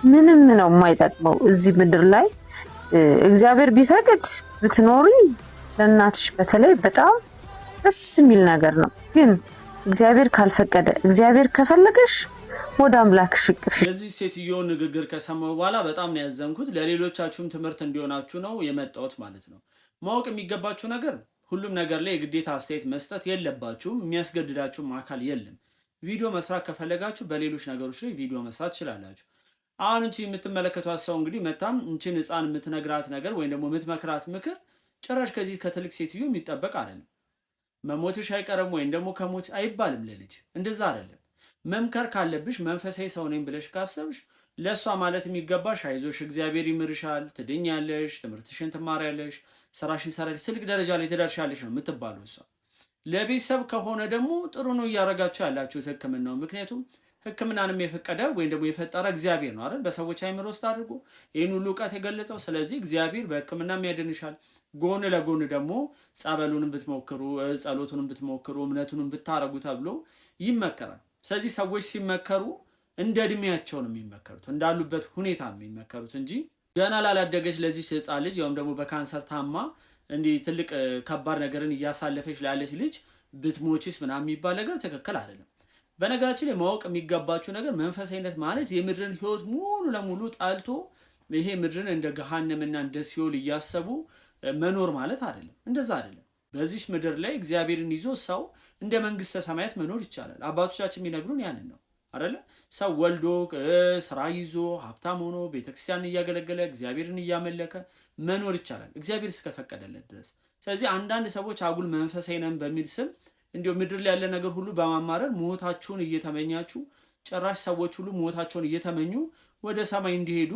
ምንም ነው የማይጠቅመው እዚህ ምድር ላይ። እግዚአብሔር ቢፈቅድ ብትኖሪ ለእናትሽ በተለይ በጣም ደስ የሚል ነገር ነው። ግን እግዚአብሔር ካልፈቀደ እግዚአብሔር ከፈለገሽ ወደ አምላክሽ እቅፍ። የዚህ ሴትዮ ንግግር ከሰማሁ በኋላ በጣም ነው ያዘንኩት። ለሌሎቻችሁም ትምህርት እንዲሆናችሁ ነው የመጣሁት ማለት ነው። ማወቅ የሚገባችሁ ነገር ሁሉም ነገር ላይ የግዴታ አስተያየት መስጠት የለባችሁም። የሚያስገድዳችሁም አካል የለም። ቪዲዮ መስራት ከፈለጋችሁ በሌሎች ነገሮች ላይ ቪዲዮ መስራት ትችላላችሁ። አሁን እንቺ የምትመለከቷት ሰው እንግዲህ መታም እንቺን ህፃን የምትነግራት ነገር ወይም ደግሞ የምትመክራት ምክር ጭራሽ ከዚህ ከትልቅ ሴትዮ የሚጠበቅ አይደለም። መሞትሽ አይቀርም ወይም ደግሞ ከሞት አይባልም ለልጅ እንደዛ አይደለም። መምከር ካለብሽ መንፈሳዊ ሰው ነኝ ብለሽ ካሰብሽ ለእሷ ማለት የሚገባሽ አይዞሽ፣ እግዚአብሔር ይምርሻል፣ ትድኛለሽ፣ ትምህርትሽን ትማሪያለሽ፣ ስራሽን ሰራለሽ፣ ትልቅ ደረጃ ላይ ትደርሻለሽ ነው የምትባለው እሷ። ለቤተሰብ ከሆነ ደግሞ ጥሩ ነው እያደረጋችሁ ያላችሁት ህክምናው። ምክንያቱም ህክምናንም የፈቀደ ወይም ደግሞ የፈጠረ እግዚአብሔር ነው አይደል? በሰዎች አይምሮ ውስጥ አድርጎ ይህን ሁሉ እውቀት የገለጸው። ስለዚህ እግዚአብሔር በህክምናም ያድንሻል። ጎን ለጎን ደግሞ ጸበሉንም ብትሞክሩ፣ ጸሎቱንም ብትሞክሩ፣ እምነቱንም ብታረጉ ተብሎ ይመከራል። ስለዚህ ሰዎች ሲመከሩ እንደ እድሜያቸው ነው የሚመከሩት፣ እንዳሉበት ሁኔታ ነው የሚመከሩት እንጂ ገና ላላደገች ለዚህ ህፃን ልጅ ወይም ደግሞ በካንሰር ታማ እንዲህ ትልቅ ከባድ ነገርን እያሳለፈች ላለች ልጅ ብትሞችስ ምናምን የሚባል ነገር ትክክል አይደለም። በነገራችን ላይ ማወቅ የሚገባችሁ ነገር መንፈሳዊነት ማለት የምድርን ህይወት ሙሉ ለሙሉ ጣልቶ ይሄ ምድርን እንደ ገሃነምና እንደ ሲኦል እያሰቡ መኖር ማለት አይደለም። እንደዛ አይደለም። በዚህ ምድር ላይ እግዚአብሔርን ይዞ ሰው እንደ መንግስተ ሰማያት መኖር ይቻላል። አባቶቻችን የሚነግሩን ያንን ነው አይደለ? ሰው ወልዶ ስራ ይዞ ሀብታም ሆኖ ቤተክርስቲያን እያገለገለ እግዚአብሔርን እያመለከ መኖር ይቻላል እግዚአብሔር እስከፈቀደለት ድረስ። ስለዚህ አንዳንድ ሰዎች አጉል መንፈሳዊ ነን በሚል ስም እንዲሁ ምድር ላይ ያለ ነገር ሁሉ በማማረር ሞታችሁን እየተመኛችሁ ጭራሽ ሰዎች ሁሉ ሞታቸውን እየተመኙ ወደ ሰማይ እንዲሄዱ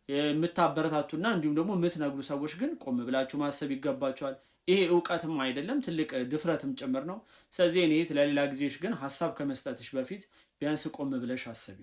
የምታበረታቱና እንዲሁም ደግሞ የምትነግሩ ሰዎች ግን ቆም ብላችሁ ማሰብ ይገባችኋል። ይሄ እውቀትም አይደለም ትልቅ ድፍረትም ጭምር ነው። ስለዚህ እኔ ለሌላ ጊዜሽ ግን ሀሳብ ከመስጠትሽ በፊት ቢያንስ ቆም ብለሽ አስቢ።